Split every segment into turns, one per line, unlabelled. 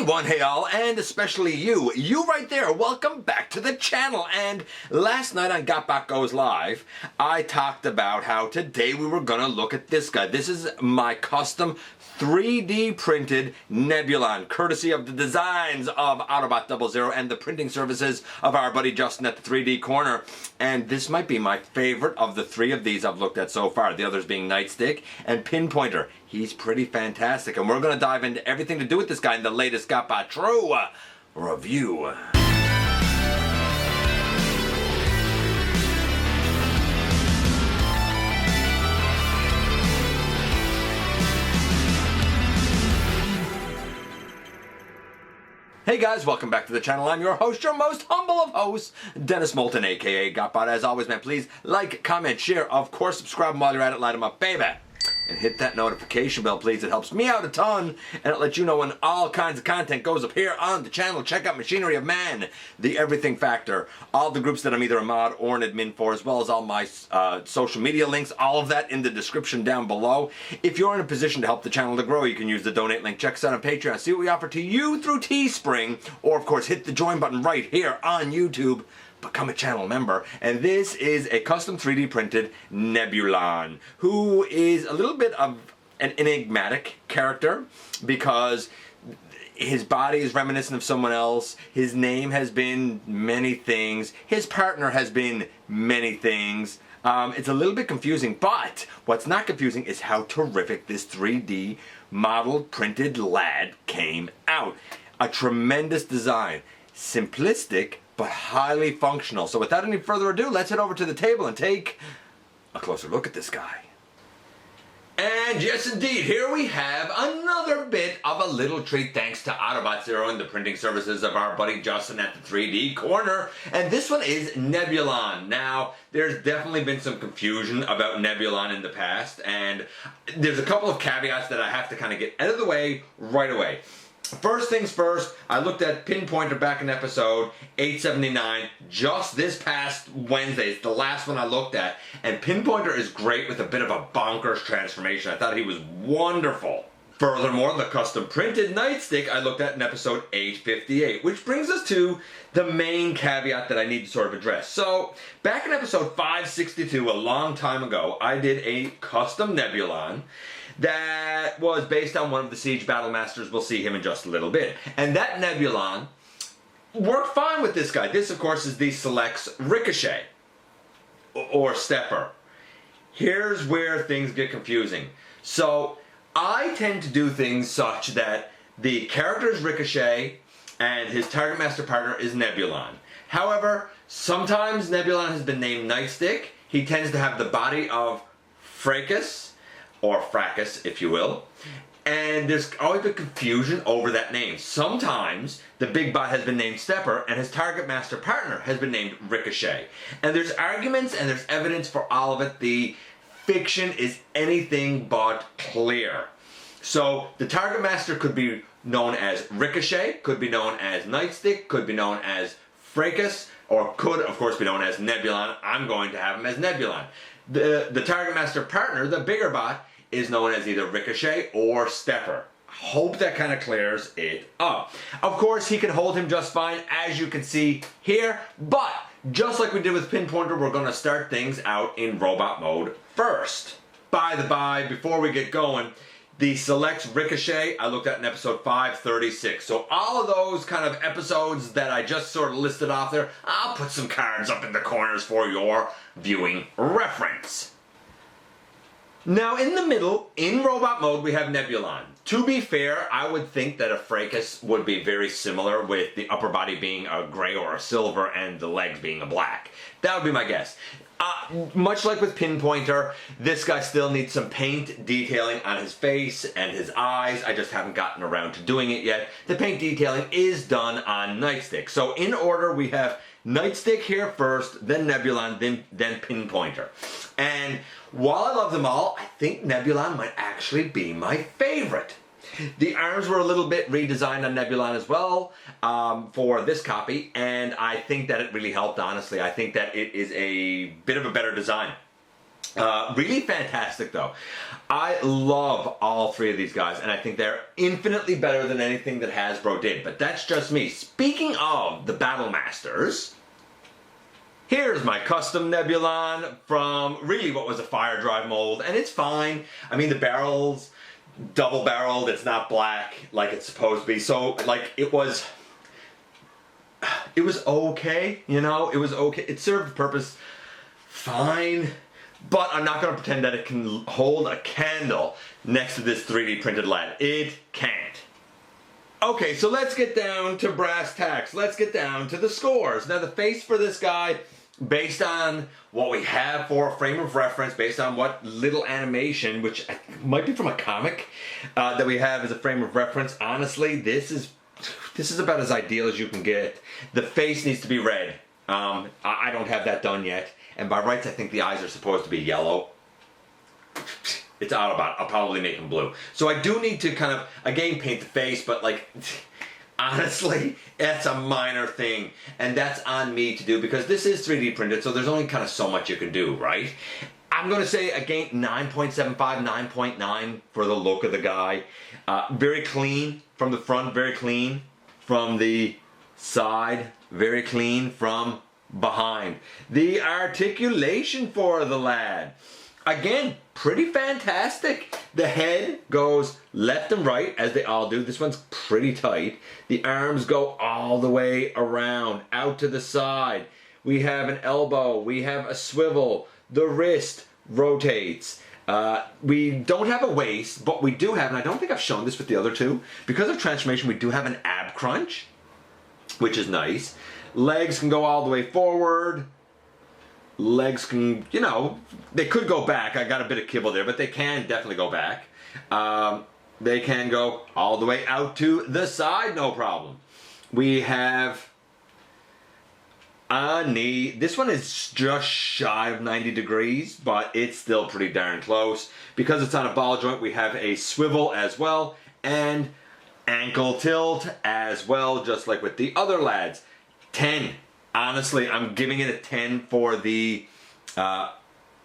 one, hey all, and especially you right there, welcome back to the channel. And last night on GotBot Goes Live, I talked about how today we were gonna look at this guy. This is my custom 3D printed Nebulon, courtesy of the designs of Autobot 00 and the printing services of our buddy Justin at the 3D Corner. And this might be my favorite of the three of these I've looked at so far, the others being Nightstick and Pinpointer. He's pretty fantastic, and we're going to dive into everything to do with this guy in the latest GotBot True review. Hey guys, welcome back to the channel. I'm your host, your most humble of hosts, Dennis Moulton, aka GotBot. As always, man, please like, comment, share, of course, subscribe, and while you're at it, light them up, baby. And hit that notification bell, please. It helps me out a ton, and it lets you know when all kinds of content goes up here on the channel. Check out Machinery of Man, The Everything Factor, all the groups that I'm either a mod or an admin for, as well as all my social media links, all of that in the description down below. If you're in a position to help the channel to grow, you can use the donate link. Check us out on Patreon. See what we offer to you through Teespring, or of course hit the join button right here on YouTube. Become a channel member. And this is a custom 3D printed Nebulon, who is a little bit of an enigmatic character because his body is reminiscent of someone else. His name has been many things. His partner has been many things. It's a little bit confusing, but what's not confusing is how terrific this 3D modeled printed lad came out. A tremendous design. Simplistic, but highly functional. So without any further ado, let's head over to the table and take a closer look at this guy. And yes indeed, here we have another bit of a little treat thanks to Autobot 0 and the printing services of our buddy Justin at the 3D Corner. And this one is Nebulon. Now, there's definitely been some confusion about Nebulon in the past, and there's a couple of caveats that I have to kind of get out of the way right away. First things first, I looked at Pinpointer back in episode 879 just this past Wednesday. It's the last one I looked at. And Pinpointer is great with a bit of a bonkers transformation. I thought he was wonderful. Furthermore, the custom printed Nightstick I looked at in episode 858, which brings us to the main caveat that I need to sort of address. So, back in episode 562, a long time ago, I did a custom Nebulon that was based on one of the Siege Battle Masters. We'll see him in just a little bit. And that Nebulon worked fine with this guy. This, of course, is the Select's Ricochet, or Stepper. Here's where things get confusing. So, I tend to do things such that the character is Ricochet, and his Target Master partner is Nebulon. However, sometimes Nebulon has been named Nightstick. He tends to have the body of Fracas, or Fracas, if you will. And there's always been confusion over that name. Sometimes the big bot has been named Stepper and his Target Master partner has been named Ricochet. And there's arguments and there's evidence for all of it. The fiction is anything but clear. So the Target Master could be known as Ricochet, could be known as Nightstick, could be known as Fracas, or could of course be known as Nebulon. I'm going to have him as Nebulon. The Target Master partner, the bigger bot, is known as either Ricochet or Stepper. Hope that kind of clears it up. Of course, he can hold him just fine, as you can see here, but just like we did with Pinpointer, we're going to start things out in robot mode first. By the by, before we get going, the Select's Ricochet I looked at in episode 536. So all of those kind of episodes that I just sort of listed off there, I'll put some cards up in the corners for your viewing reference. Now in the middle, in robot mode, we have Nebulon. To be fair, I would think that a Fracas would be very similar, with the upper body being a gray or a silver and the legs being a black. That would be my guess. Much like with Pinpointer, this guy still needs some paint detailing on his face and his eyes. I just haven't gotten around to doing it yet. The paint detailing is done on Nightstick. So in order, we have Nightstick here first, then Nebulon, then Pinpointer. And while I love them all, I think Nebulon might actually be my favorite. The arms were a little bit redesigned on Nebulon as well for this copy, and I think that it really helped, honestly. I think that it is a bit of a better design. Really fantastic though. I love all three of these guys, and I think they're infinitely better than anything that Hasbro did, but that's just me. Speaking of the Battle Masters, here's my custom Nebulon from really what was a fire drive mold, and it's fine. I mean, the barrel's double barreled, it's not black like it's supposed to be, so like it was okay, you know, it was okay. It served the purpose fine. But I'm not going to pretend that it can hold a candle next to this 3D printed lead. It can't. Okay, so let's get down to brass tacks. Let's get down to the scores. Now the face for this guy, based on what we have for a frame of reference, based on what little animation, which might be from a comic, that we have as a frame of reference, honestly, this is about as ideal as you can get. The face needs to be red. I don't have that done yet. And by rights, I think the eyes are supposed to be yellow. It's Autobot. I'll probably make them blue. So I do need to kind of, again, paint the face, but like, honestly, that's a minor thing. And that's on me to do because this is 3D printed, so there's only kind of so much you can do, right? I'm going to say, again, 9.75, 9.9 for the look of the guy. Very clean from the front, very clean from the side, very clean from behind. The articulation for the lad, again, pretty fantastic. The head goes left and right, as they all do. This one's pretty tight. The arms go all the way around, out to the side. We have an elbow, we have a swivel, the wrist rotates. We don't have a waist, but we do have, and I don't think I've shown this with the other two, because of transformation, we do have an ab crunch, which is nice. Legs can go all the way forward. Legs can, you know, they could go back. I got a bit of kibble there, but they can definitely go back. They can go all the way out to the side, no problem. We have a knee. This one is just shy of 90 degrees, but it's still pretty darn close. Because it's on a ball joint, we have a swivel as well, and ankle tilt as well, just like with the other lads. 10. Honestly, I'm giving it a 10 for the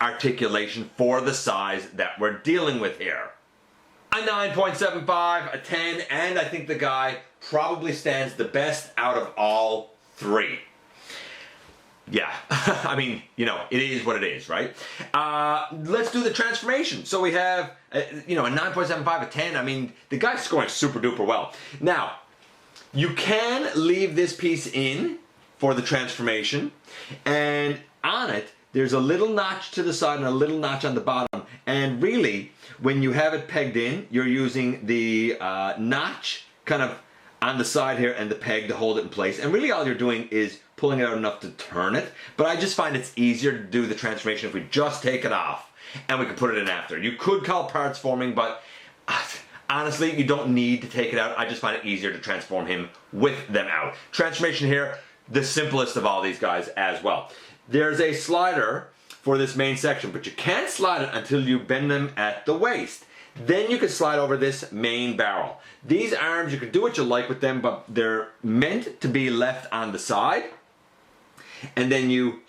articulation for the size that we're dealing with here. A 9.75, a 10, and I think the guy probably stands the best out of all three. Yeah, I mean, you know, it is what it is, right? Let's do the transformation. So we have, you know, a 9.75, a 10. I mean, the guy's scoring super duper well. Now, you can leave this piece in for the transformation, and on it, there's a little notch to the side and a little notch on the bottom. And really, when you have it pegged in, you're using the notch kind of on the side here and the peg to hold it in place. And really all you're doing is pulling it out enough to turn it. But I just find it's easier to do the transformation if we just take it off and we can put it in after. You could call parts forming, but honestly, you don't need to take it out. I just find it easier to transform him with them out. Transformation here, the simplest of all these guys as well. There's a slider for this main section, but you can't slide it until you bend them at the waist. Then you can slide over this main barrel. These arms, you can do what you like with them, but they're meant to be left on the side. And then you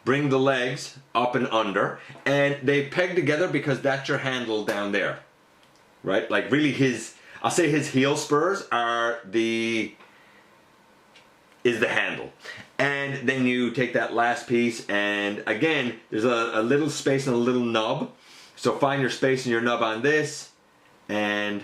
bring the legs up and under, and they peg together because that's your handle down there. Right? Like really I'll say his heel spurs are is the handle. And then you take that last piece, and again, there's a little space and a little nub. So find your space and your nub on this, and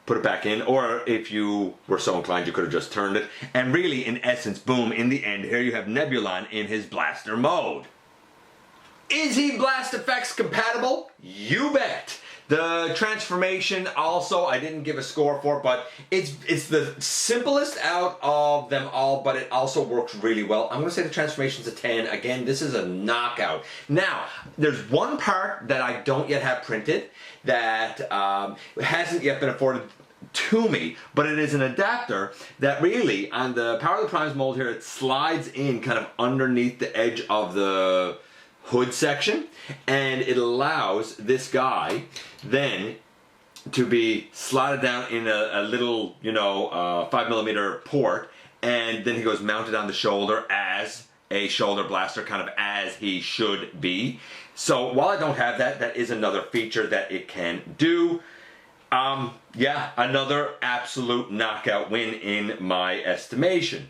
put it back in. Or if you were so inclined, you could have just turned it. And really, in essence, boom, in the end, here you have Nebulon in his blaster mode. Is he Blast Effects compatible? You bet! The transformation also, I didn't give a score for, but it's the simplest out of them all, but it also works really well. I'm going to say the transformation's a 10. Again, this is a knockout. Now, there's one part that I don't yet have printed that hasn't yet been afforded to me, but it is an adapter that really, on the Power of the Primes mold here, it slides in kind of underneath the edge of the hood section, and it allows this guy then to be slotted down in a little, you know, 5mm port, and then he goes mounted on the shoulder as a shoulder blaster kind of as he should be. So while I don't have that, that is another feature that it can do. Yeah, another absolute knockout win in my estimation.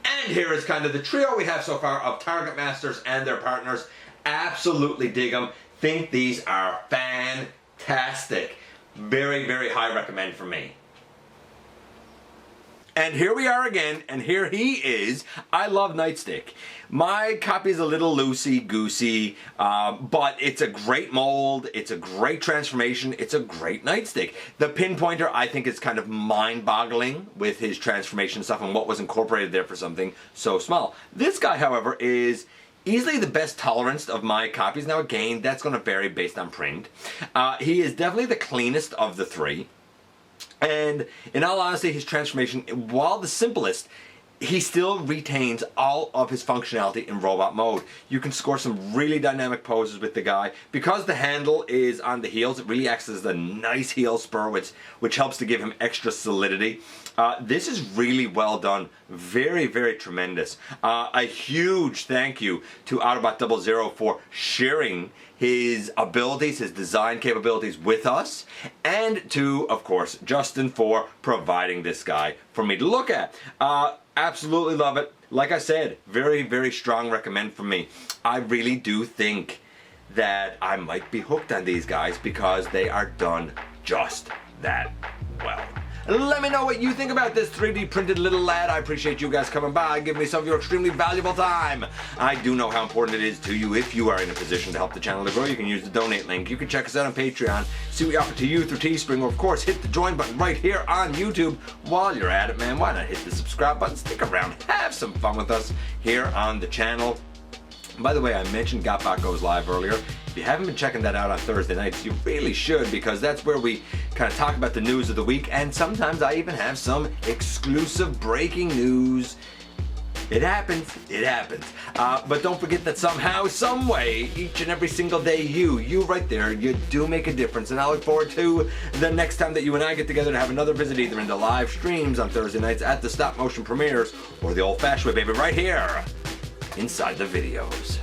And here is kind of the trio we have so far of Target Masters and their partners. Absolutely dig them. Think these are fantastic. Very, very high recommend for me. And here we are again, and here he is. I love Nightstick. My copy is a little loosey-goosey, but it's a great mold, it's a great transformation, it's a great Nightstick. The Pinpointer, I think, is kind of mind-boggling with his transformation stuff and what was incorporated there for something so small. This guy, however, is easily the best tolerance of my copies. Now, again, that's going to vary based on print. He is definitely the cleanest of the three. And in all honesty, his transformation, while the simplest, he still retains all of his functionality in robot mode. You can score some really dynamic poses with the guy. Because the handle is on the heels, it really acts as a nice heel spur, which helps to give him extra solidity. This is really well done. Very, very tremendous. A huge thank you to Autobot 00 for sharing his abilities, his design capabilities with us, and to, of course, Justin for providing this guy for me to look at. Absolutely love it. Like I said, very, very strong recommend from me. I really do think that I might be hooked on these guys because they are done just that well. Let me know what you think about this 3D printed little lad. I appreciate you guys coming by, giving me some of your extremely valuable time. I do know how important it is to you. If you are in a position to help the channel to grow, you can use the donate link. You can check us out on Patreon, see what we offer to you through Teespring, or of course hit the join button right here on YouTube. While you're at it, man, why not hit the subscribe button, stick around, have some fun with us here on the channel. By the way, I mentioned GotBot goes live earlier. If you haven't been checking that out on Thursday nights, you really should, because that's where we kind of talk about the news of the week, and sometimes I even have some exclusive breaking news. It happens, it happens. But don't forget that somehow, some way, each and every single day, you right there, you do make a difference. And I look forward to the next time that you and I get together to have another visit, either into live streams on Thursday nights at the stop motion premieres, or the old fashioned way, baby, right here inside the videos.